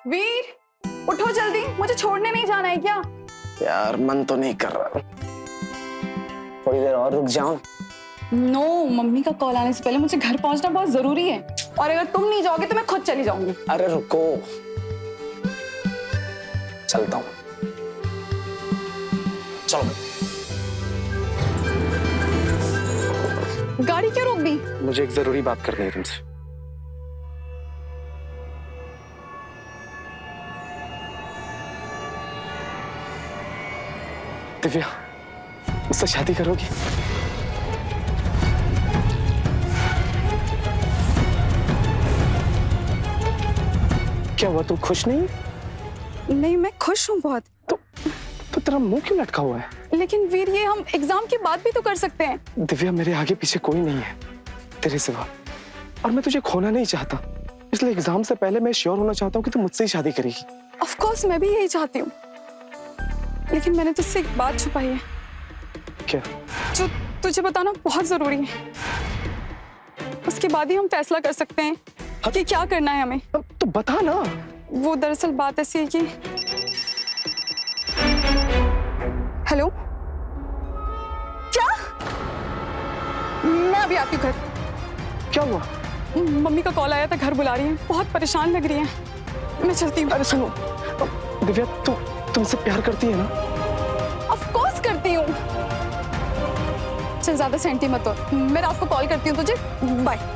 वीर, उठो जल्दी, मुझे छोड़ने नहीं जाना है क्या? यार मन तो नहीं कर रहा, थोड़ी देर और रुक जाऊं? नो, मम्मी का कॉल आने से पहले मुझे घर पहुंचना बहुत जरूरी है, और अगर तुम नहीं जाओगे तो मैं खुद चली जाऊंगी। अरे रुको, चलता हूँ। चलो। गाड़ी क्यों रोक दी? मुझे एक जरूरी बात करनी है तुमसे। दिव्या, मुझसे शादी करोगी? क्या हुआ, तू खुश नहीं? नहीं, मैं खुश हूँ बहुत। तो तेरा मुंह क्यों लटका हुआ है? लेकिन वीर, ये हम एग्जाम के बाद भी तो कर सकते हैं। दिव्या, मेरे आगे पीछे कोई नहीं है तेरे सिवा, और मैं तुझे खोना नहीं चाहता, इसलिए एग्जाम से पहले मैं श्योर होना चाहता हूँ कि तू मुझसे ही शादी करेगी। ऑफ कोर्स मैं भी यही चाहती हूँ, लेकिन मैंने तुझसे एक बात छुपाई है। क्या? जो तुझे बताना बहुत जरूरी है, उसके बाद ही हम फैसला कर सकते हैं कि क्या करना है हमें। तो बता ना। वो दरअसल बात ऐसी है कि हेलो, क्या? मैं अभी आती हूँ घर। क्या हुआ? मम्मी का कॉल आया था, घर बुला रही है, बहुत परेशान लग रही है, मैं चलती हूँ। अरे सुनो दिव्या, तुमसे प्यार करती है ना? ऑफ कोर्स करती हूँ। चल ज्यादा सेंटी मत हो, मैं रात को कॉल करती हूँ तुझे। बाय।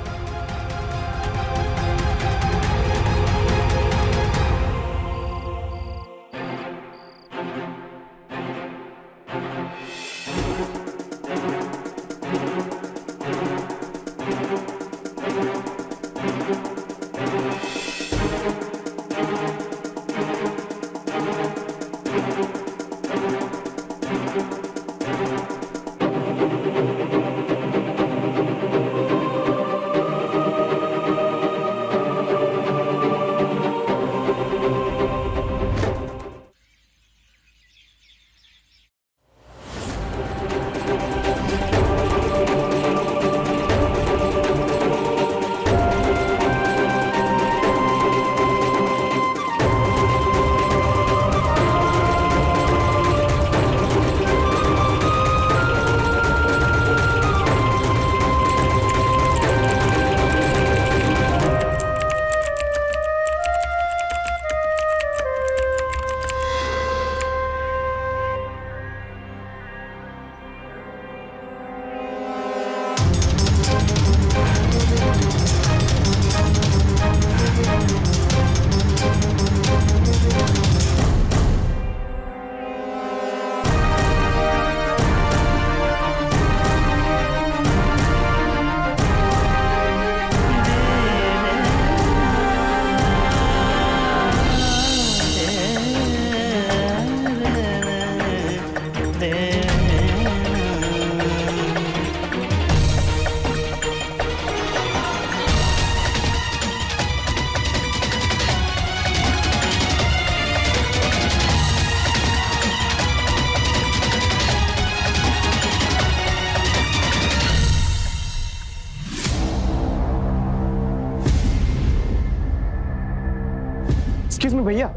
एक्सक्यूज मी भैया,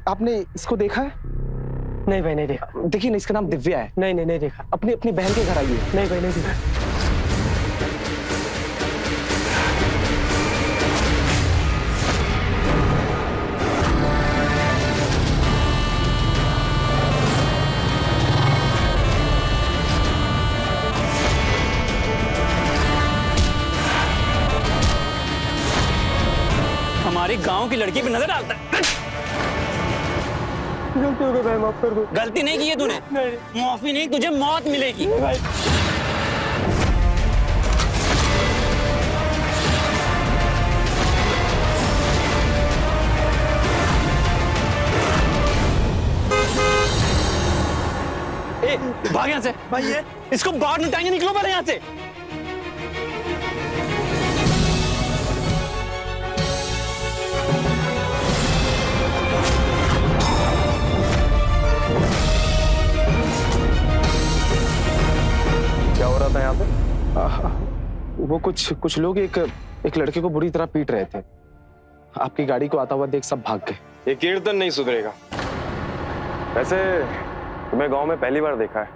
आपने इसको देखा है? नहीं भाई, नहीं देखा। देखिए ना, इसका नाम दिव्या है। नहीं नहीं, नहीं देखा। अपनी अपनी बहन के घर आइए। नहीं भाई, नहीं देखा। हमारी एक गांव की लड़की पे नजर डालता है। गलती हो गई भाई, माफ कर दो। गलती नहीं की है तूने, माफी नहीं, तुझे मौत मिलेगी। भाई ए, भाग यहाँ से भाई, ये इसको बाहर निकालेंगे, निकलो पहले यहाँ से। क्या हो रहा था यहाँ पे? वो कुछ लोग एक लड़के को बुरी तरह पीट रहे थे। आपकी गाड़ी को आता हुआ देख सब भाग गए। ये कीर्तन नहीं सुधरेगा। वैसे तुम्हें गांव में पहली बार देखा है?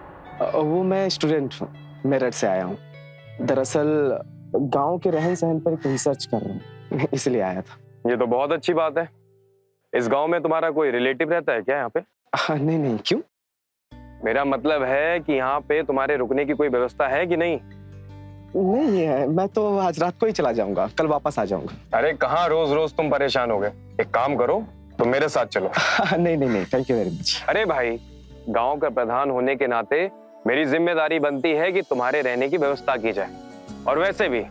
वो मैं स्टूडेंट हूँ, मेरठ से आया हूँ। दरअसल गांव के रहन सहन पर एक रिसर्च कर रहा हूँ, इसलिए आया था। ये तो बहुत अच्छी बात है। इस गांव में तुम्हारा कोई रिलेटिव रहता है क्या यहाँ पे? नहीं, क्यों? मेरा मतलब है कि यहाँ पे तुम्हारे रुकने की कोई व्यवस्था है कि नहीं? नहीं है, मैं तो आज रात को ही चला जाऊंगा, कल वापस आ जाऊंगा। अरे कहाँ रोज रोज तुम परेशान हो गए। एक काम करो, तुम मेरे साथ चलो। नहीं, थैंक यू वेरी मच। अरे भाई, गांव का प्रधान होने के नाते मेरी जिम्मेदारी बनती है कि तुम्हारे रहने की व्यवस्था की जाए। और वैसे भी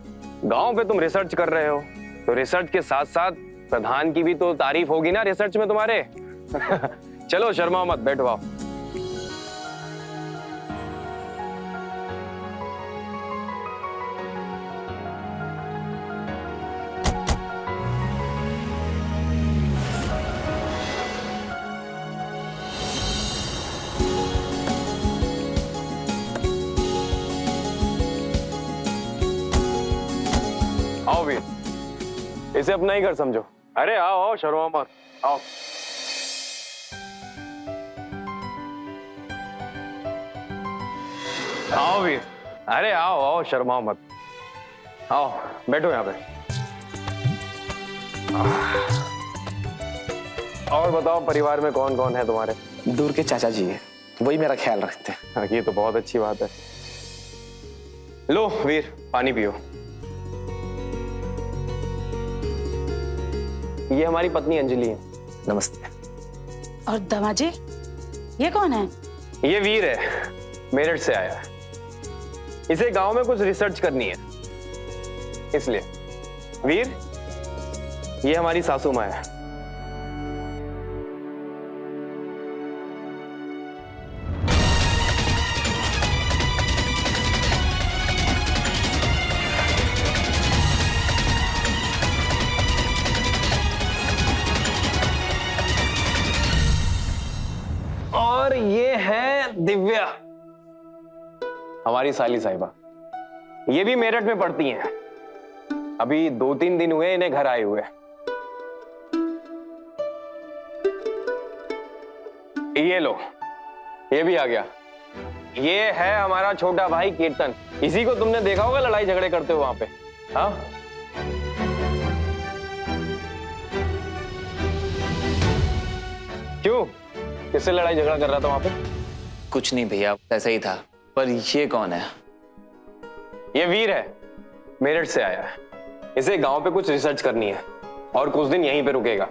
गांव पे तुम रिसर्च कर रहे हो, तो रिसर्च के साथ साथ प्रधान की भी तो तारीफ होगी ना रिसर्च में तुम्हारे। चलो शर्मा मत, बैठो आओ। आओ वीर, इसे अपना ही घर समझो। अरे आओ आओ, शर्मा मत, आओ। आओ वीर, अरे आओ आओ, शर्मा मत, आओ बैठो यहाँ पे। और बताओ, परिवार में कौन कौन है तुम्हारे? दूर के चाचा जी हैं, वही मेरा ख्याल रखते हैं। हाँ, ये तो बहुत अच्छी बात है। लो वीर, पानी पियो। ये हमारी पत्नी अंजलि है। नमस्ते। और दमाजी, ये कौन है? ये वीर है, मेरठ से आया है। इसे गांव में कुछ रिसर्च करनी है, इसलिए। वीर, ये हमारी सासू माँ है। और ये है दिव्या, हमारी साली साहिबा। ये भी मेरठ में पढ़ती हैं। अभी 2-3 दिन हुए इन्हें घर आए हुए। ये लो, ये भी आ गया। ये है हमारा छोटा भाई कीर्तन। इसी को तुमने देखा होगा लड़ाई झगड़े करते हुए वहां पे। हाँ, क्यों? किससे लड़ाई झगड़ा कर रहा था वहां पे? कुछ नहीं भैया, ऐसा ही था। पर ये कौन है? ये वीर है, मेरठ से आया है। इसे गांव पे कुछ रिसर्च करनी है और कुछ दिन यहीं पे रुकेगा।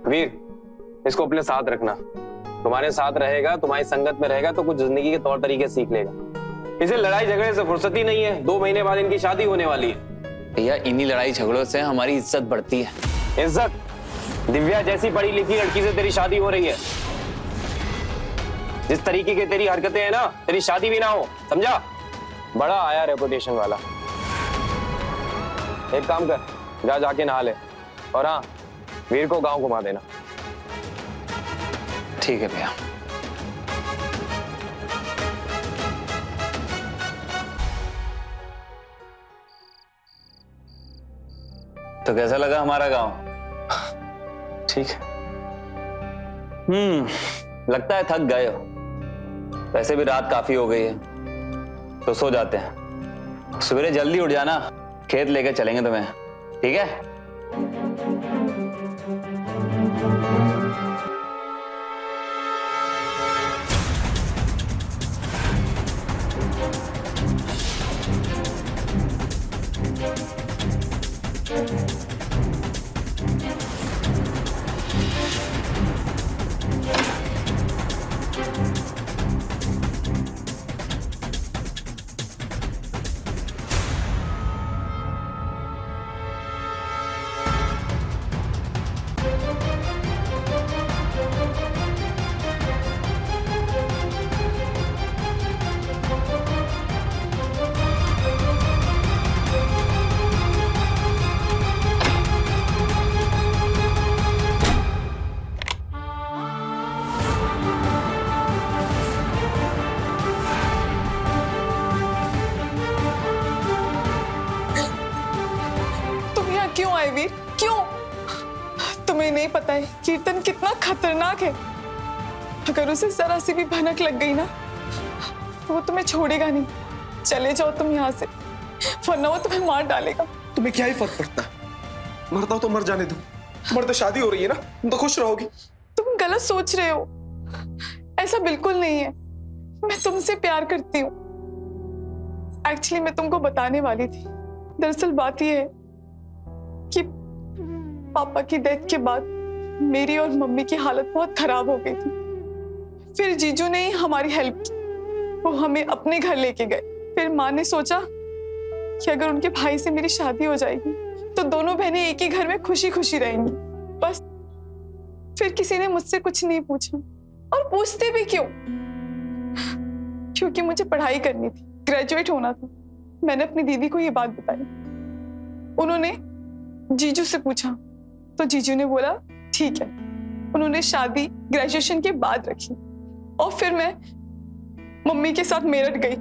वीर, इसको अपने साथ रखना। तुम्हारे साथ रहेगा, तुम्हारी संगत में रहेगा तो कुछ जिंदगी के तौर तरीके सीख लेगा। इसे लड़ाई झगड़े से फुर्सत ही नहीं है। 2 महीने बाद इनकी शादी होने वाली है। भैया, इन्हीं लड़ाई झगड़ों से हमारी इज्जत बढ़ती है। इज्जत? दिव्या जैसी पढ़ी लिखी लड़की से तेरी शादी हो रही है। जिस तरीके की तेरी हरकतें हैं ना, तेरी शादी भी ना हो, समझा? बड़ा आया रेपुटेशन वाला। एक काम कर, जाके नहा ले। और हाँ, वीर को गांव घुमा देना। ठीक है भैया। तो कैसा लगा हमारा गांव? ठीक है। लगता है थक गए हो। वैसे भी रात काफी हो गई है, तो सो जाते हैं। सवेरे जल्दी उठ जाना, खेत लेके चलेंगे तुम्हें, ठीक है? क्यों? तुम्हें नहीं पता है कीर्तन कितना खतरनाक है। अगर उसे जरा सी भी भनक लग गई ना तो वो तुम्हें छोड़ेगा नहीं। चले जाओ तुम यहाँ से, वरना वो तुम्हें मार डालेगा। तुम्हें क्या ही फर्क पड़ता है? मरता हो तो मर जाने दो, मर तो शादी हो रही है ना, तुम तो खुश रहोगी। तुम गलत सोच रहे हो, ऐसा बिल्कुल नहीं है। मैं तुमसे प्यार करती हूँ। एक्चुअली मैं तुमको बताने वाली थी। दरअसल बात यह है कि पापा की डेथ के बाद मेरी और मम्मी की हालत बहुत खराब हो गई थी। फिर जीजू ने ही हमारी हेल्प की, वो हमें अपने घर लेके गए। फिर माँ ने सोचा कि अगर उनके भाई से मेरी शादी हो जाएगी तो दोनों बहनें एक ही घर में खुशी खुशी रहेंगी। बस फिर किसी ने मुझसे कुछ नहीं पूछा, और पूछते भी क्यों? क्योंकि मुझे पढ़ाई करनी थी, ग्रेजुएट होना था। मैंने अपनी दीदी को ये बात बताई। उन्होंने जीजू से पूछा तो जीजू ने बोला ठीक है। उन्होंने शादी ग्रेजुएशन के बाद रखी, और फिर मैं मम्मी के साथ मेरठ गई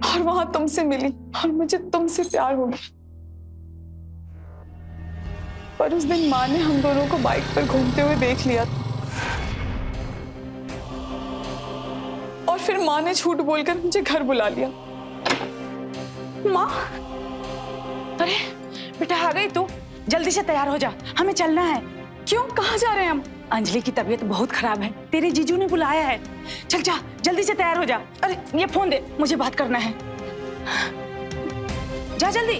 और वहां तुमसे मिली और मुझे तुमसे प्यार हो गया। पर उस दिन माँ ने हम दोनों को बाइक पर घूमते हुए देख लिया था, और फिर माँ ने झूठ बोलकर मुझे घर बुला लिया। माँ, अरे बेटा आ गई तू? जल्दी से तैयार हो जा, हमें चलना है। क्यों, कहाँ जा रहे हैं हम? अंजलि की तबीयत बहुत खराब है, तेरे जीजू ने बुलाया है। चल जा, जल्दी से तैयार हो जा। अरे ये फोन दे, मुझे बात करना है। जा जल्दी,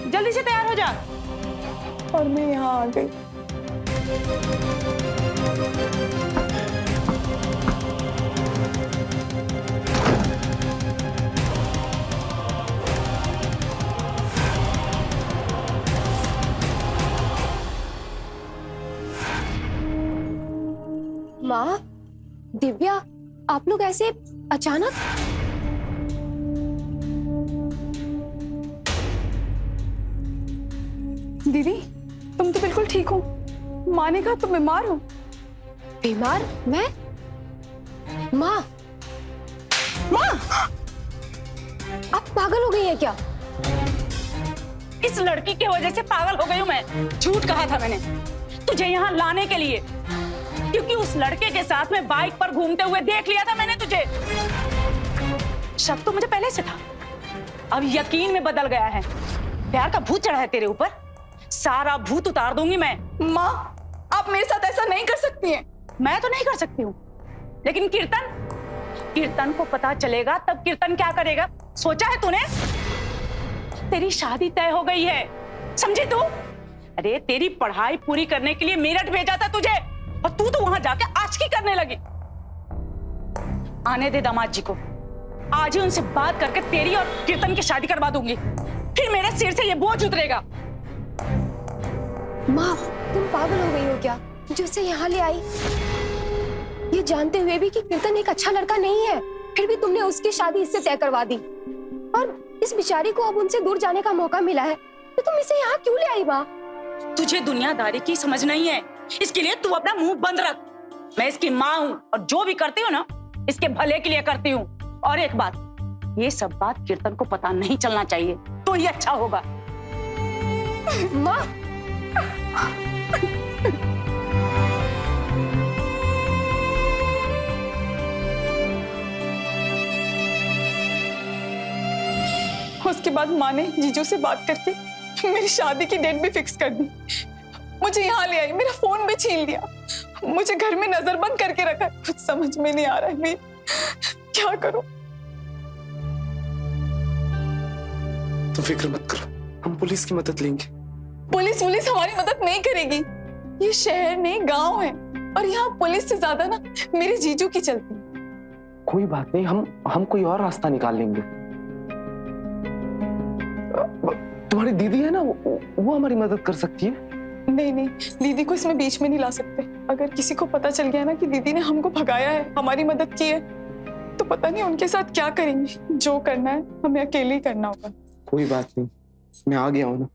जल्दी से तैयार हो जा। और मैं यहाँ आ गई। माँ, दिव्या, आप लोग ऐसे अचानक? दीदी, तुम तो बिल्कुल ठीक हो। माँ ने कहा तुम बीमार हो। बीमार? मैं? माँ, माँ, आप पागल हो गई हैं क्या? इस लड़की की वजह से पागल हो गई हूँ मैं। झूठ कहा था मैंने तुझे यहाँ लाने के लिए, क्योंकि उस लड़के के साथ में बाइक पर घूमते हुए देख लिया था मैंने तुझे। शक तो मुझे पहले से था, अब यकीन में बदल गया है। प्यार का भूत चढ़ा है तेरे ऊपर, सारा भूत उतार दूंगी मैं। माँ, आप मेरे साथ ऐसा नहीं कर सकती हैं। मैं तो नहीं कर सकती हूँ, लेकिन कीर्तन को पता चलेगा तब कीर्तन क्या करेगा, सोचा है तूने? तेरी शादी तय हो गई है, समझी तू? अरे तेरी पढ़ाई पूरी करने के लिए मेरठ भेजा था तुझे, और तू तो वहां जाके आशिकी करने लगी। आने दे दामाद जी को, आज ही उनसे बात करके तेरी और कीर्तन की शादी करवा दूंगी, फिर मेरे सिर से ये बोझ उतरेगा। माँ, तुम पागल हो गई हो क्या जो उसे यहाँ ले आई? ये जानते हुए भी कि कीर्तन एक अच्छा लड़का नहीं है, फिर भी तुमने उसकी शादी इससे तय करवा दी, और इस बेचारी को अब उनसे दूर जाने का मौका मिला है, तो तुम इसे यहाँ क्यों ले आई? माँ, तुझे दुनियादारी की समझ नहीं है, इसके लिए तू अपना मुंह बंद रख। मैं इसकी माँ हूँ, और जो भी करती हूँ ना इसके भले के लिए करती हूँ। और एक बात, ये सब बात कीर्तन को पता नहीं चलना चाहिए, तो ये अच्छा होगा। माँ, उसके बाद माँ ने जीजू से बात करके मेरी शादी की डेट भी फिक्स कर दी। मुझे यहाँ ले आई, मेरा फोन भी छीन लिया, मुझे घर में नजरबंद करके रखा। कुछ समझ में नहीं आ रहा है मैं क्या करूं। तुम फिक्र मत करो, हम पुलिस की मदद लेंगे। पुलिस हमारी मदद नहीं करेगी। ये शहर नहीं गांव है, और यहाँ पुलिस से ज्यादा ना मेरे जीजू की चलती है। कोई बात नहीं, हम कोई और रास्ता निकाल लेंगे। तुम्हारी दीदी है ना, वो हमारी मदद कर सकती है। नहीं, दीदी को इसमें बीच में नहीं ला सकते। अगर किसी को पता चल गया ना कि दीदी ने हमको भगाया है, हमारी मदद की है, तो पता नहीं उनके साथ क्या करेंगे। जो करना है हमें अकेले ही करना होगा। कोई बात नहीं, मैं आ गया हूं ना,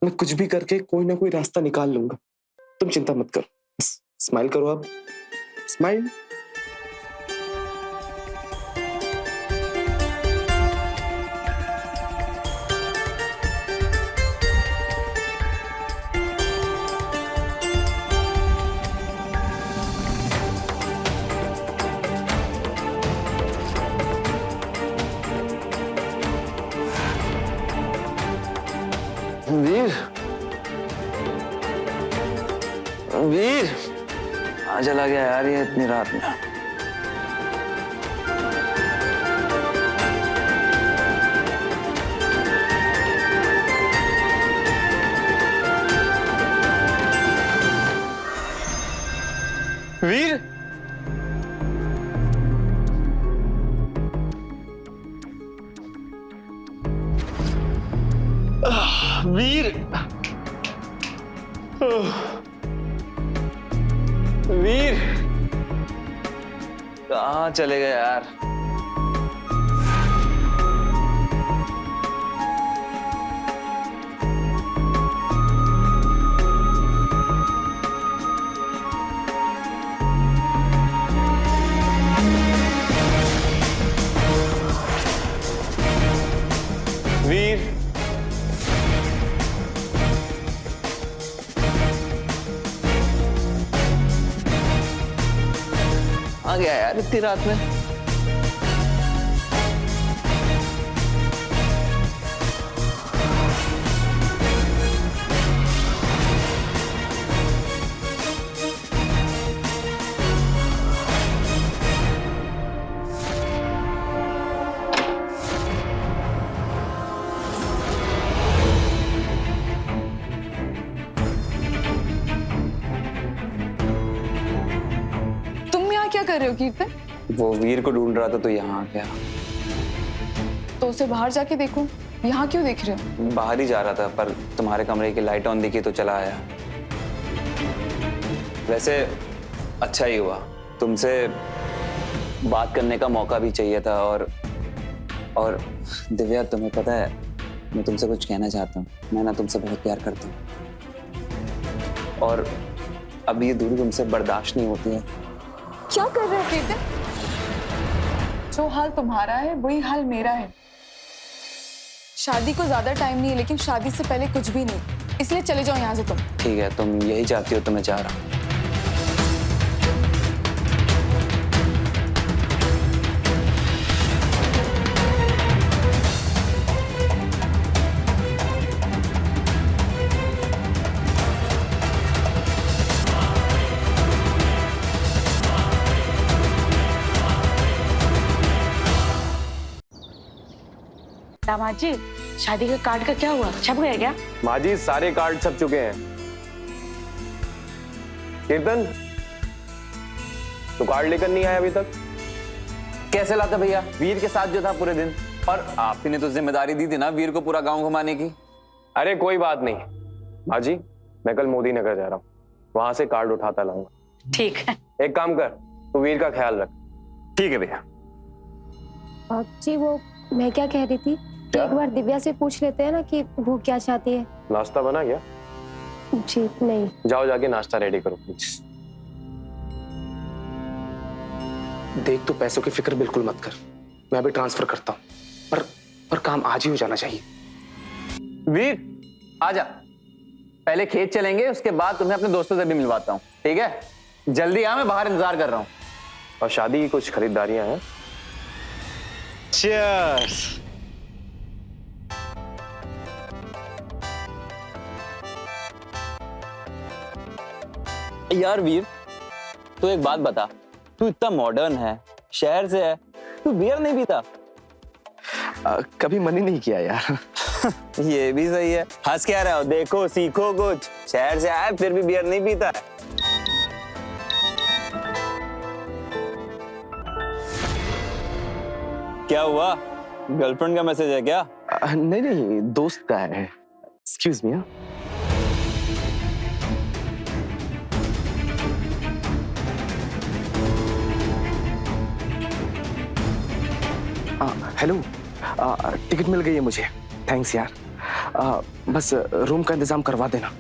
मैं कुछ भी करके कोई ना कोई रास्ता निकाल लूंगा। तुम चिंता मत करो, स्माइल करो आप, स्माइल। वीर कहाँ चला गया यार ये इतनी रात में? वीर वीर वीर कहाँ चले गए यार? वीर आ गया यार इतनी रात में। तुम यहाँ क्या कर रहे हो कीर्तन? वो वीर को ढूंढ रहा था तो यहाँ आ गया। तो उसे बाहर जाके देखो, यहाँ क्यों देख रहे हो? बाहर ही जा रहा था पर तुम्हारे कमरे की लाइट ऑन दिखी तो चला आया। वैसे अच्छा ही हुआ, तुमसे बात करने का मौका भी चाहिए था। और दिव्या तुम्हें पता है मैं तुमसे कुछ कहना चाहता हूँ। मैं ना तुमसे बहुत प्यार करता हूँ और अब ये दूरी तुमसे बर्दाश्त नहीं होती है। क्या कर रहे हो कीर्तन? जो हाल तुम्हारा है वही हाल मेरा है। शादी को ज्यादा टाइम नहीं है लेकिन शादी से पहले कुछ भी नहीं, इसलिए चले जाओ यहाँ से तुम। ठीक है तुम यही चाहती हो तो मैं चाह रहा हूँ। दामाद जी, शादी के कार्ड का क्या हुआ? छप गया क्या? माँ जी सारे कार्ड छप चुके हैं। कीर्तन तो कार्ड लेकर नहीं आया अभी तक? कैसे लाता भैया? वीर के साथ जो था पूरे दिन, और आप ही ने तो जिम्मेदारी दी थी ना वीर को पूरा गांव घुमाने की। अरे कोई बात नहीं माँ जी, मैं कल मोदी नगर जा रहा हूँ, वहां से कार्ड उठाता लाऊंगा। ठीक है। एक काम कर, तू वीर का ख्याल रख। ठीक है भैया। जी वो मैं क्या कह रही थी, क्या? एक बार दिव्या से पूछ लेते हैं ना कि वो क्या चाहती है। नाश्ता बना गया? जी नहीं। जाओ जाके नाश्ता रेडी करो प्लीज। देख तू पैसों की फिक्र बिल्कुल मत कर, मैं अभी ट्रांसफर करता हूँ, पर काम आज ही हो जाना चाहिए। वीर आजा, पहले खेत चलेंगे उसके बाद तुम्हें अपने दोस्तों से भी मिलवाता हूँ। ठीक है जल्दी आ, मैं बाहर इंतजार कर रहा हूँ। और शादी की कुछ खरीदारियां हैं। Cheers! यार वीर तू एक बात बता, तू इतना मॉडर्न है, शहर से है, तू बियर नहीं पीता? कभी मन ही नहीं किया यार। ये भी सही है। हंस क्या रहे हो? देखो सीखो कुछ। शहर से आया फिर भी बियर नहीं पीता है। क्या हुआ? गर्लफ्रेंड का मैसेज है क्या? नहीं नहीं, दोस्त का है। Excuse me. हेलो, टिकट मिल गई है मुझे, थैंक्स यार। बस रूम का इंतजाम करवा देना,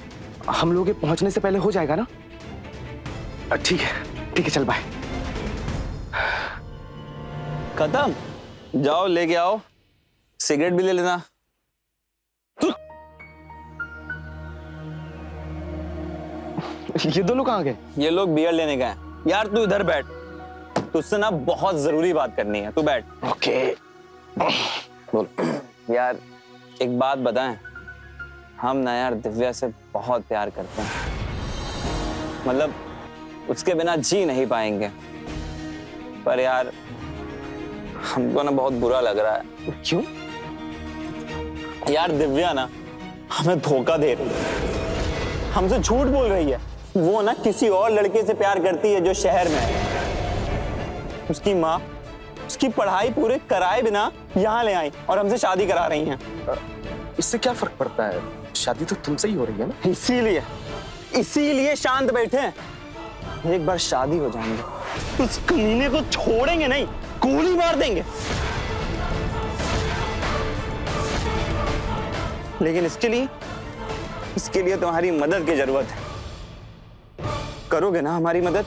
हम लोग के पहुंचने से पहले हो जाएगा ना? ठीक है चल बाय। खत्म? जाओ लेके आओ, सिगरेट भी ले लेना। ये दोनों कहाँ गए? ये लोग बियर लेने गए हैं। यार तू इधर बैठ, तुझसे ना बहुत जरूरी बात करनी है, तू बैठ। ओके बोल। यार एक बात बताएं, हम ना यार दिव्या से बहुत प्यार करते हैं मतलब उसके बिना जी नहीं पाएंगे। पर यार हमको ना बहुत बुरा लग रहा है। क्यों? यार दिव्या ना हमें धोखा दे रही है, हमसे झूठ बोल रही है। वो ना किसी और लड़के से प्यार करती है जो शहर में है। उसकी माँ उसकी पढ़ाई पूरे कराए बिना यहाँ ले आई और हमसे शादी करा रही हैं। इससे क्या फर्क पड़ता है? शादी तो तुमसे ही हो रही है ना। इसीलिए शांत बैठे हैं। एक बार शादी हो जाएंगे उस कमीने को छोड़ेंगे नहीं, गोली मार देंगे। लेकिन इसके लिए तुम्हारी मदद की जरूरत है। करोगे ना हमारी मदद?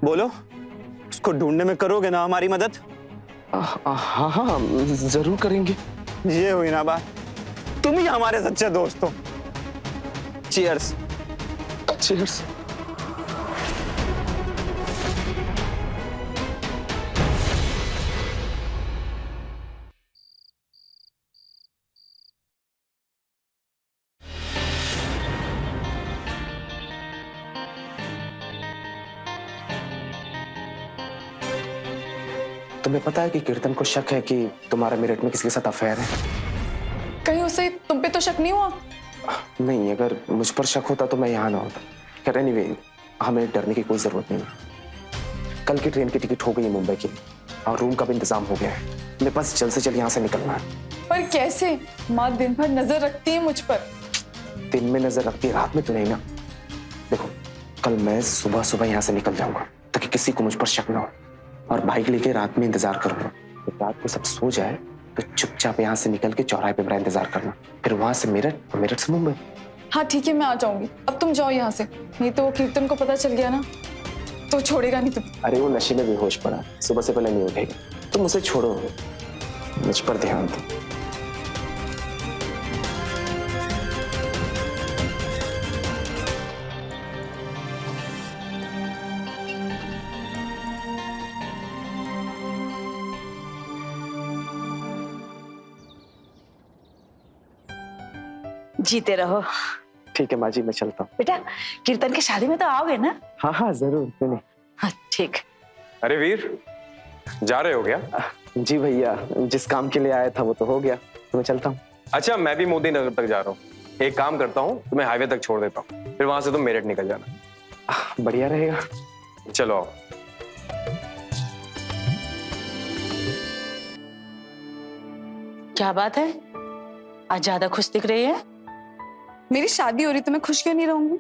बोलो, उसको ढूंढने में करोगे ना हमारी मदद? हाँ हाँ जरूर करेंगे। ये हुई ना बात, तुम ही हमारे सच्चे दोस्त हो। चीयर्स। चीयर्स। तुम्हें पता है कि कीर्तन को शक है कि तुम्हारा मेरठ में किसी के साथ अफेयर है? कहीं उसे तुम पे तो शक नहीं हुआ? नहीं, अगर मुझ पर शक होता तो मैं यहाँ ना होता। खैर एनीवे, हमें डरने की कोई जरूरत नहीं है। कल की ट्रेन की टिकट हो गई है मुंबई की और रूम का भी इंतजाम हो गया है। मेरे पास जल्द से जल्द यहाँ से निकलना है। पर कैसे? माँ दिन भर नजर रखती है मुझ पर। दिन में नजर रखती है, रात में तो नहीं ना। देखो, कल मैं सुबह सुबह यहाँ से निकल जाऊंगा ताकि किसी को मुझ पर शक ना हो, और बाइक लेके रात में इंतजार करूंगा। तो रात को सब सो जाए तो चुपचाप यहाँ से निकल के चौराहे पे मेरा इंतजार करना, फिर वहां से मेरठ और मेरठ से मुंबई। हाँ ठीक है, मैं आ जाऊंगी। अब तुम जाओ यहाँ से, नहीं तो वो कीर्तन को पता चल गया ना तो छोड़ेगा नहीं तुम। अरे वो नशे में बेहोश पड़ा, सुबह से पहले नहीं उठेगा। तुम उसे छोड़ो, मुझ पर ध्यान दो। जीते रहो। ठीक है माँ जी, मैं चलता हूँ। बेटा कीर्तन की शादी में तो आओगे ना? हाँ हाँ जरूर, क्यों नहीं। हाँ ठीक। अरे वीर, जा रहे हो क्या? जी भैया, जिस काम के लिए आया था वो तो हो गया, तो मैं चलता हूँ। अच्छा, मैं भी मोदी नगर तक जा रहा हूँ। एक काम करता हूँ, तुम्हें हाईवे तक छोड़ देता हूँ, फिर वहां से तुम मेरठ निकल जाना। बढ़िया रहेगा। चलो आओ। क्या बात है, आज ज्यादा खुश दिख रही है? मेरी शादी हो रही तो मैं खुश क्यों नहीं रहूंगी?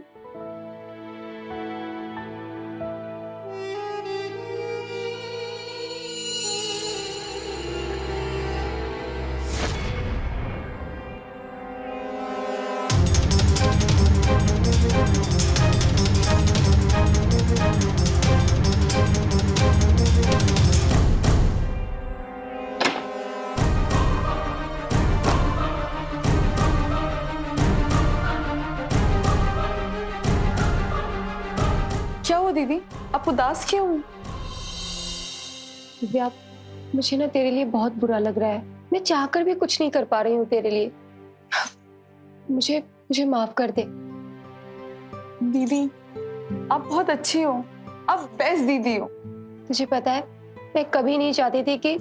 क्या हुआ दीदी, आप उदास क्यों? दिव्या, मुझे ना तेरे लिए बहुत बुरा लग रहा है। मैं चाहकर भी कुछ नहीं कर पा रही हूँ तेरे लिए। मुझे मुझे माफ कर दे। दीदी आप बहुत अच्छी हो, आप बेस्ट दीदी हो। तुझे पता है, मैं कभी नहीं चाहती थी कि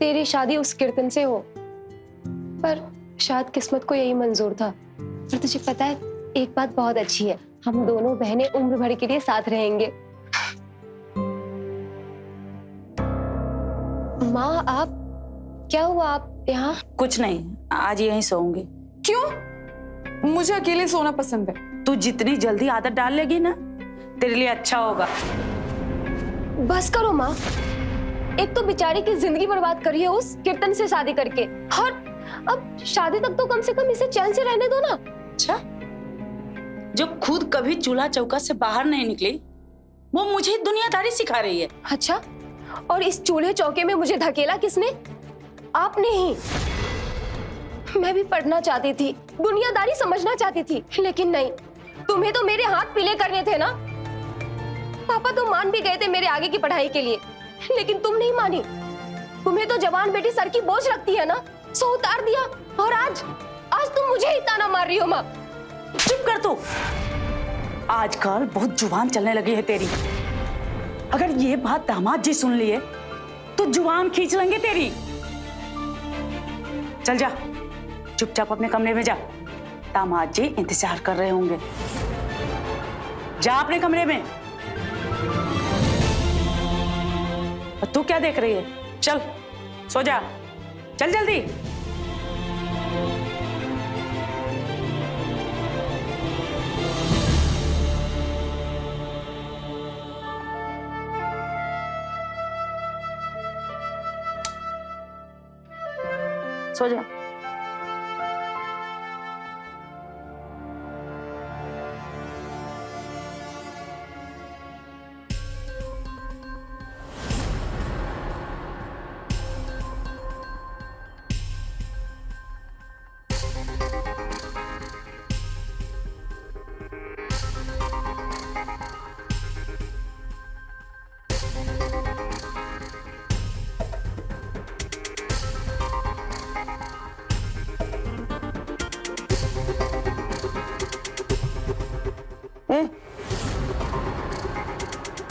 तेरी शादी उस कीर्तन से हो, पर शायद किस्मत को यही मंजूर था। पर तुझे पता है, एक बात बहुत अच्छी है, हम दोनों बहनें उम्र भर के लिए साथ रहेंगे। माँ, आप क्या हुआ, आप यहाँ? कुछ नहीं, आज यहीं सोऊंगी। क्यों? मुझे अकेले सोना पसंद है। तू जितनी जल्दी आदत डाल लेगी ना, तेरे लिए अच्छा होगा। बस करो माँ, एक तो बेचारी की जिंदगी बर्बाद करी है उस कीर्तन से शादी करके, और अब शादी तक तो कम से कम इसे चैन से रहने दो ना। अच्छा, जो खुद कभी चूल्हा चौका से बाहर नहीं निकली, वो मुझे दुनियादारी सिखा रही है। अच्छा, और इस चूल्हे चौके में मुझे धकेला किसने? आपने ही। मैं भी पढ़ना चाहती थी, दुनियादारी समझना चाहती थी, लेकिन नहीं, तुम्हें तो मेरे हाथ पीले करने थे ना। पापा तो मान भी गए थे मेरे आगे की पढ़ाई के लिए, लेकिन तुम नहीं मानी। तुम्हें तो जवान बेटी सर की बोझ लगती है ना, सो उतार दिया, और आज तुम मुझे ही ताना मार रही हो। माँ चुप कर तू। आजकल बहुत जुबान चलने लगी है तेरी। अगर ये बात दामाद जी सुन लिए तो जुबान खींच लेंगे तेरी। चल जा, चुपचाप अपने कमरे में जा, दामाद जी इंतजार कर रहे होंगे। जा अपने कमरे में। और तू क्या देख रही है? चल सो जा, चल जल्दी। सो जा।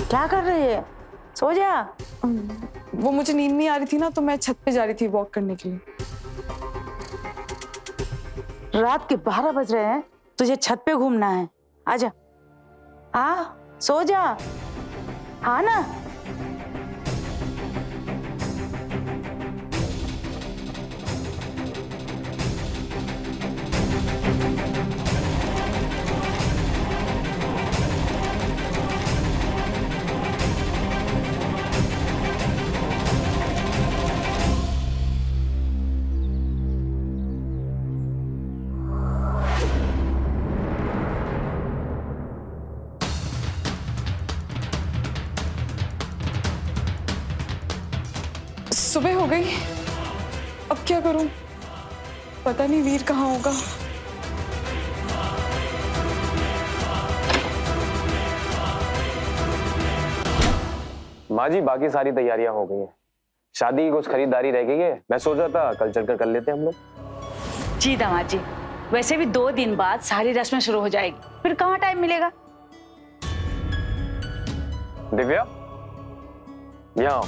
क्या कर रही है? सो जा। वो मुझे नींद नहीं आ रही थी ना, तो मैं छत पे जा रही थी वॉक करने के लिए। रात के 12 बज रहे हैं, तुझे छत पे घूमना है? आजा, आ सो जा, हाँ ना। सुबह हो गई, अब क्या करूं? पता नहीं वीर कहाँ होगा। माँ जी, बाकी सारी तैयारियां हो गई हैं। शादी की कुछ खरीदारी रह गई है, मैं सोच रहा था कल चलकर कर लेते हैं हम लोग। जी दामाद जी, वैसे भी 2 दिन बाद सारी रस्में शुरू हो जाएगी, फिर कहाँ टाइम मिलेगा। दिव्या, यहाँ आओ।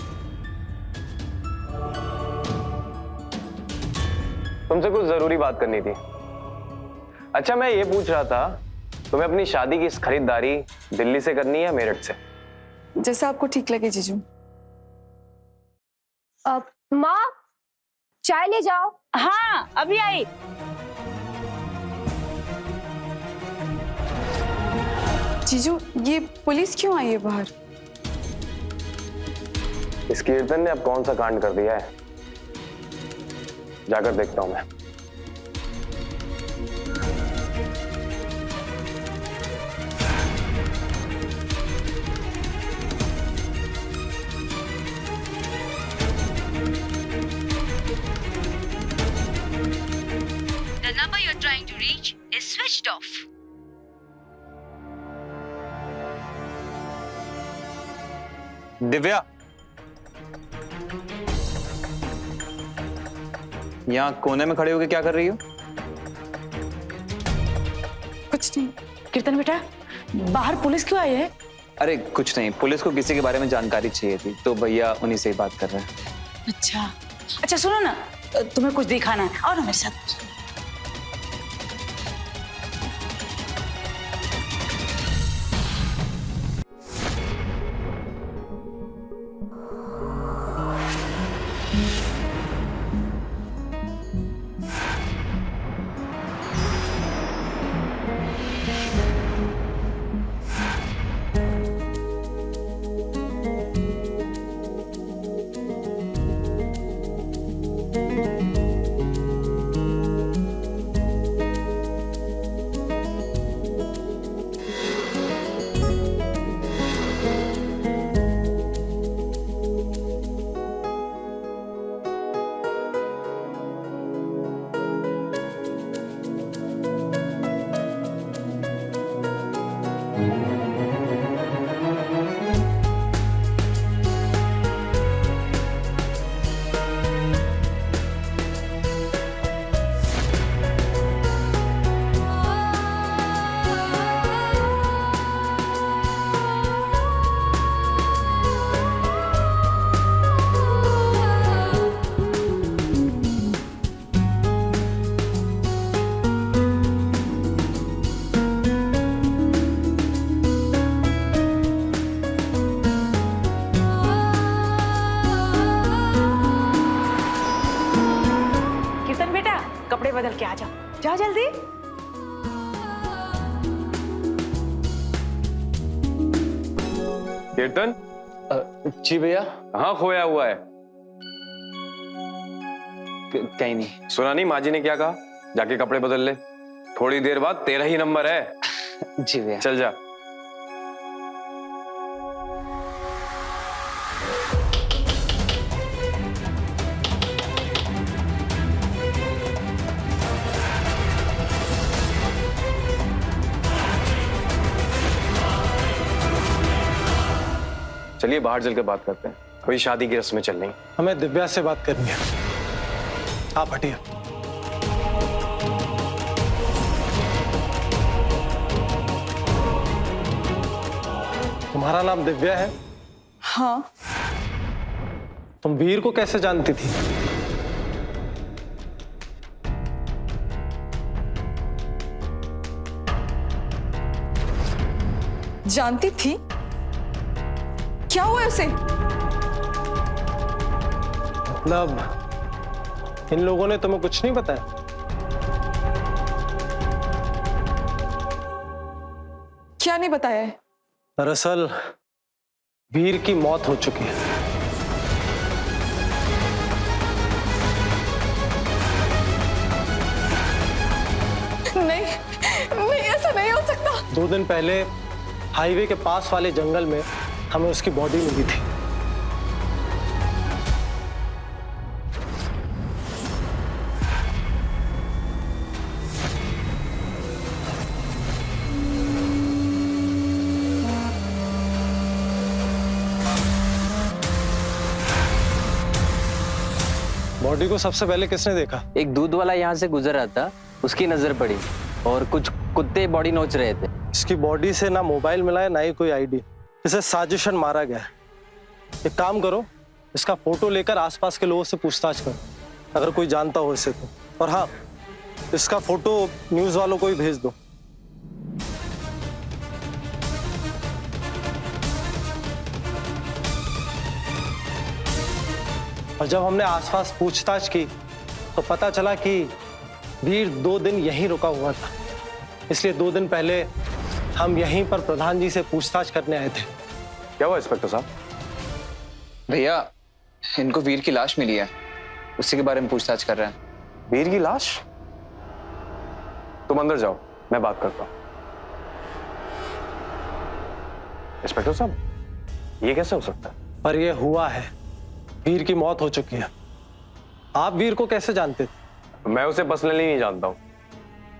तुमसे कुछ जरूरी बात करनी थी। अच्छा, मैं ये पूछ रहा था, तुम्हें अपनी शादी की खरीदारी दिल्ली से करनी है या मेरठ से? जैसा आपको ठीक लगे जीजू। माँ, चाय ले जाओ। हाँ, अभी आई। जीजू, ये पुलिस क्यों आई है बाहर? इस कीर्तन ने अब कौन सा कांड कर दिया है, जाकर देखता हूं मैं। The number you're trying to reach is switched off. Divya, यहाँ कोने में खड़े होकर क्या कर रही हो? कुछ नहीं। कीर्तन बेटा, बाहर पुलिस क्यों आई है? अरे कुछ नहीं, पुलिस को किसी के बारे में जानकारी चाहिए थी, तो भैया उन्हीं से ही बात कर रहे हैं। अच्छा अच्छा, सुनो ना, तुम्हें कुछ दिखाना है, आओ ना मेरे साथ। जल्दी। कीर्तन, जी भैया। कहाँ खोया हुआ है? कहीं नहीं। सुना नहीं माँ जी ने क्या कहा? जाके कपड़े बदल ले, थोड़ी देर बाद तेरा ही नंबर है। जी भैया। चल जा। चलिए बाहर चल के बात करते हैं, अभी शादी की रस्में चल रही। हमें दिव्या से बात करनी है, आप हटिए। तुम्हारा नाम दिव्या है? हाँ, तुम वीर को कैसे जानती थी? जानती थी? क्या हुआ उसे? मतलब इन लोगों ने तुम्हें कुछ नहीं बताया? क्या नहीं बताया है? दरअसल वीर की मौत हो चुकी है। नहीं, नहीं, ऐसा नहीं हो सकता। 2 दिन पहले हाईवे के पास वाले जंगल में हमें उसकी बॉडी मिली थी। बॉडी को सबसे पहले किसने देखा? एक दूध वाला यहाँ से गुजर रहा था, उसकी नजर पड़ी और कुछ कुत्ते बॉडी नोच रहे थे। इसकी बॉडी से ना मोबाइल मिला है ना ही कोई आईडी। इसे साजिशन मारा गया है। एक काम करो, इसका फोटो लेकर आसपास के लोगों से पूछताछ करो, अगर कोई जानता हो इसे तो। और हाँ, इसका फोटो न्यूज वालों को ही भेज दो। और जब हमने आसपास पूछताछ की तो पता चला कि वीर 2 दिन यहीं रुका हुआ था, इसलिए 2 दिन पहले हम यहीं पर प्रधान जी से पूछताछ करने आए थे। क्या हुआ इंस्पेक्टर साहब? भैया, इनको वीर की लाश मिली है, उसी के बारे में पूछताछ कर रहे हैं। वीर की लाश? तुम अंदर जाओ, मैं बात करता हूं। इंस्पेक्टर साहब, ये कैसे हो सकता है? पर यह हुआ है, वीर की मौत हो चुकी है। आप वीर को कैसे जानते थे? मैं उसे पर्सनली नहीं जानता हूँ।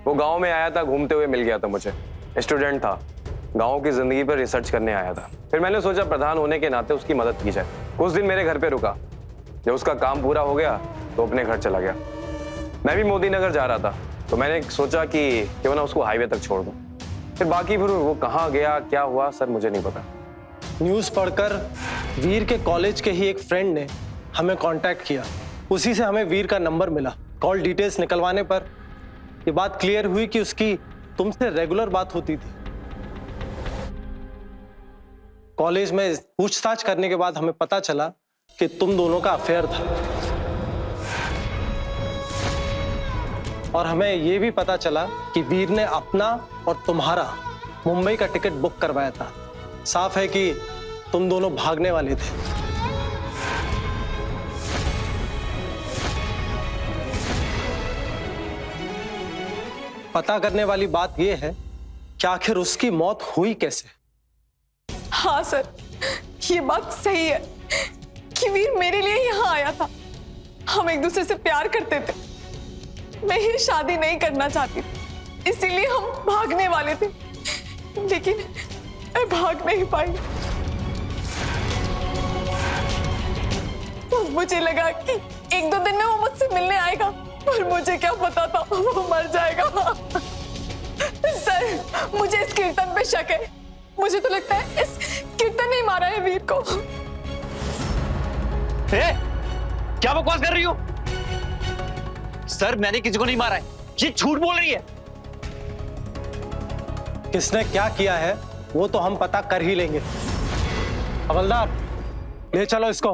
वो गांव में आया था, घूमते हुए मिल गया था मुझे। स्टूडेंट था, गांव की जिंदगी पर रिसर्च करने आया था। फिर मैंने सोचा प्रधान होने के नाते उसकी मदद की जाए। कुछ दिन मेरे घर पे रुका, जब उसका काम पूरा हो गया तो अपने घर चला गया। मैं भी मोदी नगर जा रहा था, तो मैंने सोचा कि क्यों ना उसको हाईवे तक छोड़ दूं। फिर बाकी फिर वो कहाँ गया, क्या हुआ, सर मुझे नहीं पता। न्यूज़ पढ़कर वीर के कॉलेज के ही एक फ्रेंड ने हमें कांटेक्ट किया, उसी से हमें वीर का नंबर मिला। कॉल डिटेल्स निकलवाने पर ये बात क्लियर हुई कि उसकी तुमसे रेगुलर बात होती थी। कॉलेज में पूछताछ करने के बाद हमें पता चला कि तुम दोनों का अफेयर था, और हमें यह भी पता चला कि वीर ने अपना और तुम्हारा मुंबई का टिकट बुक करवाया था। साफ है कि तुम दोनों भागने वाले थे। पता करने वाली बात यह है कि आखिर उसकी मौत हुई कैसे। हाँ सर, ये बात सही है कि वीर मेरे लिए यहाँ आया था। हम एक दूसरे से प्यार करते थे। मैं ये शादी नहीं करना चाहती थी, इसीलिए हम भागने वाले थे, लेकिन मैं भाग नहीं पाई। तो मुझे लगा कि 1-2 दिन में वो मुझसे मिलने आएगा, पर मुझे क्या पता था वो मर जाएगा। सर, मुझे इस कीर्तन पे शक है। मुझे तो लगता है इस कीर्तन ने ही मारा है वीर को। क्या बकवास कर रही हो? सर, मैंने किसी को नहीं मारा है, ये झूठ बोल रही है। किसने क्या किया है वो तो हम पता कर ही लेंगे। हवलदार, ले चलो इसको।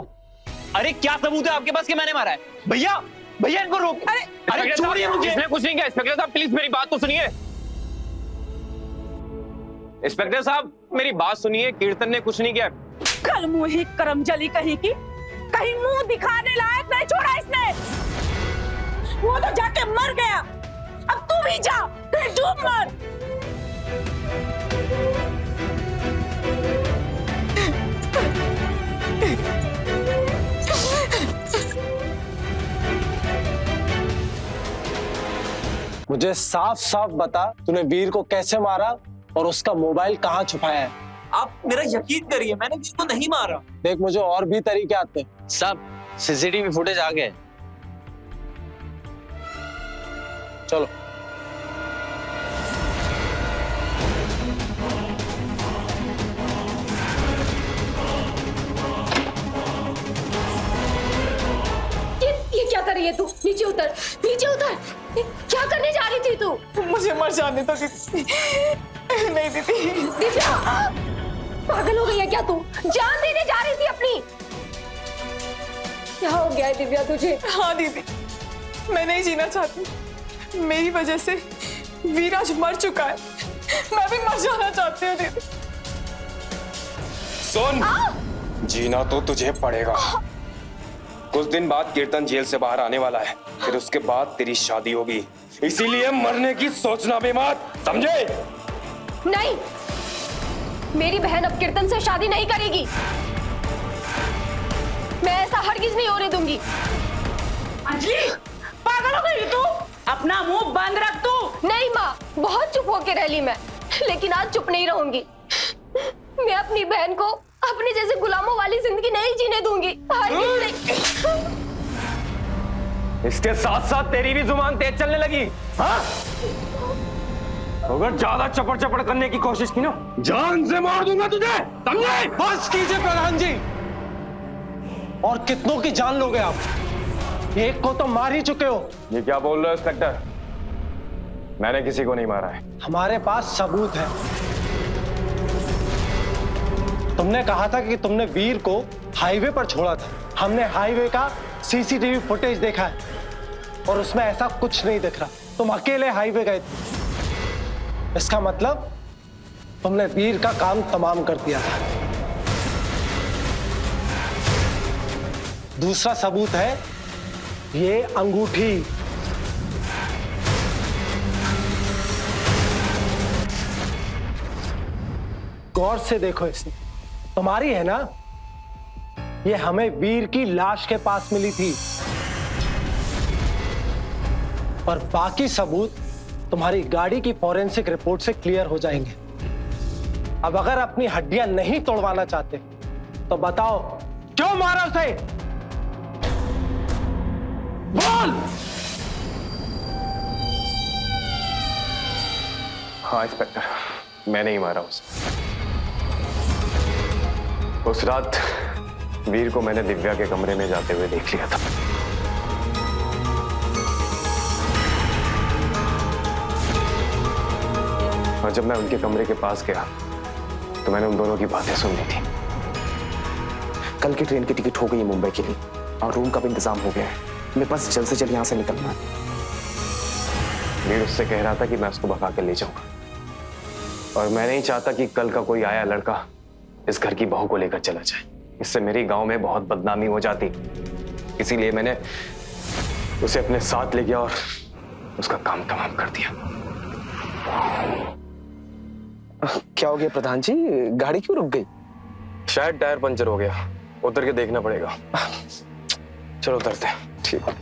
अरे क्या सबूत है आपके पास कि मैंने मारा है? भैया, भैया इनको रोक। अरे छोड़िए मुझे। इसने कुछ नहीं किया। इंस्पेक्टर साहब प्लीज मेरी बात तो सुनिए। इंस्पेक्टर साहब मेरी बात सुनिए, कीर्तन ने कुछ नहीं किया। कल मुंह ही करमजली कहीं की, कहीं मुंह दिखाने लायक नहीं छोड़ा इसने। वो तो जाके मर गया, अब तू भी जा, कहीं डूब मर। मुझे साफ साफ बता, तूने वीर को कैसे मारा और उसका मोबाइल कहाँ छुपाया है? आप मेरा यकीन करिए, मैंने वीर को नहीं मारा। देख, मुझे और भी तरीके आते हैं। सब सीसीटीवी फुटेज आ गए। चलो। ये क्या कर रही है तू? नीचे उतर, नीचे उतर। क्या करने जा रही थी तू? मुझे मर जाने दो दीदी। नहीं दीदी। दिव्या, पागल हो गई है क्या तू? जान देने जा रही थी अपनी। क्या हो गया है दिव्या तुझे? हाँ दीदी, मैं नहीं जीना चाहती। मेरी वजह से वीर आज मर चुका है। मैं भी मर जाना चाहती हूँ दीदी। सुन, जीना तो तुझे पड़ेगा। कुछ दिन बाद कीर्तन जेल से बाहर आने वाला है, फिर उसके बाद तेरी शादी होगी। इसीलिए मरने की सोचना भी मत, समझे? नहीं, मेरी बहन अब कीर्तन से शादी नहीं करेगी। मैं ऐसा हरगिज नहीं होने दूंगी। अंजलि, पागल हो गई तू? अपना मुंह बंद रख तू। नहीं माँ, बहुत चुप होके रह ली मैं, लेकिन आज चुप नहीं रहूंगी। मैं अपनी बहन को अपने जैसे गुलामों वाली जिंदगी नहीं जीने दूंगी, हरगिज नहीं। इसके साथ साथ तेरी भी जुबान तेज चलने लगी। हाँ? अगर ज्यादा चपड़ चपड़ करने की कोशिश की ना, जान से मार दूंगा तुझे, समझे? बस कीजिए प्रधान जी। और कितनों की जान लोगे आप? एक को तो मार ही चुके हो। ये क्या बोल रहे हो इंस्पेक्टर? मैंने किसी को नहीं मारा है। हमारे पास सबूत है। तुमने कहा था कि तुमने वीर को हाईवे पर छोड़ा था। हमने हाईवे का सीसीटीवी फुटेज देखा है और उसमें ऐसा कुछ नहीं दिख रहा। तुम अकेले हाईवे गए थे। इसका मतलब तुमने वीर का काम तमाम कर दिया था। दूसरा सबूत है ये अंगूठी। गौर से देखो, इसे तुम्हारी है ना? ये हमें वीर की लाश के पास मिली थी और बाकी सबूत तुम्हारी गाड़ी की फॉरेंसिक रिपोर्ट से क्लियर हो जाएंगे। अब अगर अपनी हड्डियां नहीं तोड़वाना चाहते तो बताओ क्यों मारा उसे? बोल। हाँ इंस्पेक्टर, मैं नहीं मारा उसे। उस रात वीर को मैंने दिव्या के कमरे में जाते हुए देख लिया था। और जब मैं उनके कमरे के पास गया तो मैंने उन दोनों की बातें सुन ली थी। कल की ट्रेन की टिकट हो गई है मुंबई के लिए और रूम का भी इंतजाम हो गया है। मेरे पास जल्द से जल्द यहाँ से निकलना है। वीर उससे कह रहा था कि मैं उसको भगा कर ले जाऊंगा और मैं नहीं चाहता कि कल का कोई आया लड़का इस घर की बहू को लेकर चला जाए। इससे मेरी गांव में बहुत बदनामी हो जाती। इसीलिए मैंने उसे अपने साथ ले गया और उसका काम तमाम कर दिया। क्या हो गया प्रधान जी? गाड़ी क्यों रुक गई? शायद टायर पंचर हो गया, उतर के देखना पड़ेगा। चलो उतरते हैं। ठीक है।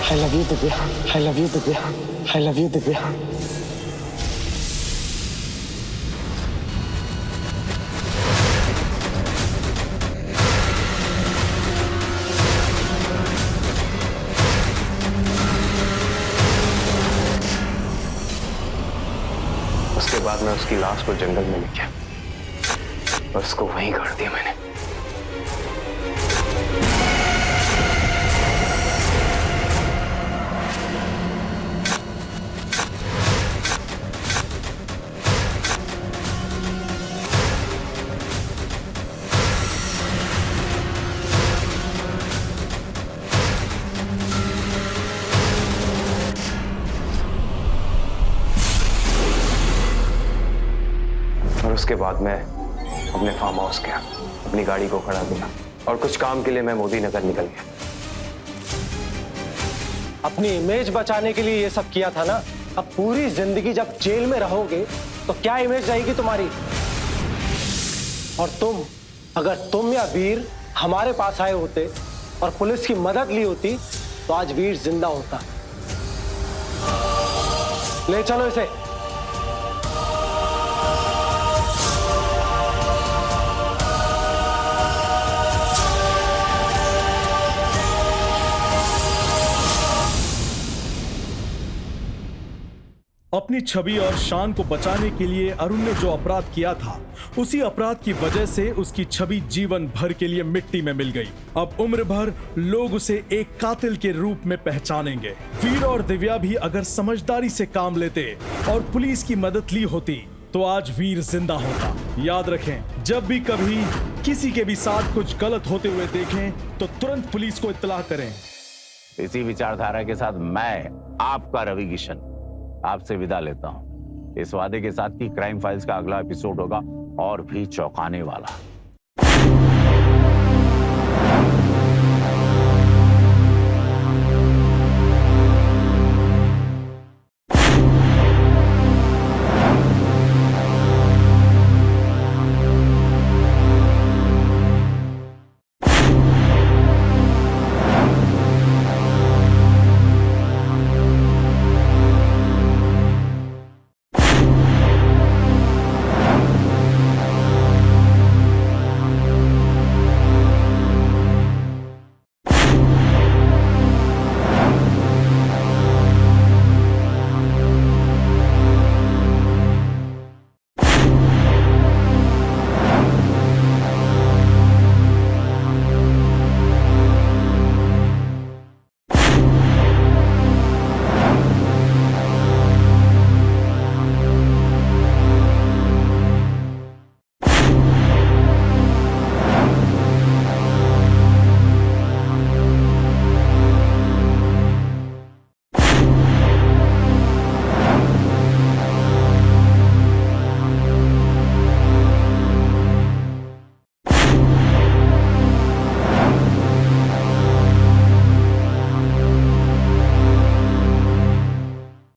I love you, Divya. I love you, Divya. I love you, Divya. उसकी लाश को जंगल में लेके और उसको वहीं गाड़ दिया मैंने। और उसके बाद मैं अपने फार्म हाउस गया, अपनी गाड़ी को खड़ा किया और कुछ काम के लिए मैं मोदी नगर निकल गया। अपनी इमेज बचाने के लिए ये सब किया था ना। अब पूरी जिंदगी जब जेल में रहोगे तो क्या इमेज रहेगी तुम्हारी। और अगर तुम या वीर हमारे पास आए होते और पुलिस की मदद ली होती तो आज वीर जिंदा होता। ले चलो इसे। अपनी छवि और शान को बचाने के लिए अरुण ने जो अपराध किया था, उसी अपराध की वजह से उसकी छवि जीवन भर के लिए मिट्टी में मिल गई। अब उम्र भर लोग उसे एक कातिल के रूप में पहचानेंगे। वीर और दिव्या भी अगर समझदारी से काम लेते और पुलिस की मदद ली होती तो आज वीर जिंदा होता। याद रखें, जब भी कभी किसी के भी साथ कुछ गलत होते हुए देखें तो तुरंत पुलिस को इत्तला करें। इसी विचारधारा के साथ मैं आपका रवि किशन आपसे विदा लेता हूं, इस वादे के साथ कि क्राइम फाइल्स का अगला एपिसोड होगा और भी चौंकाने वाला।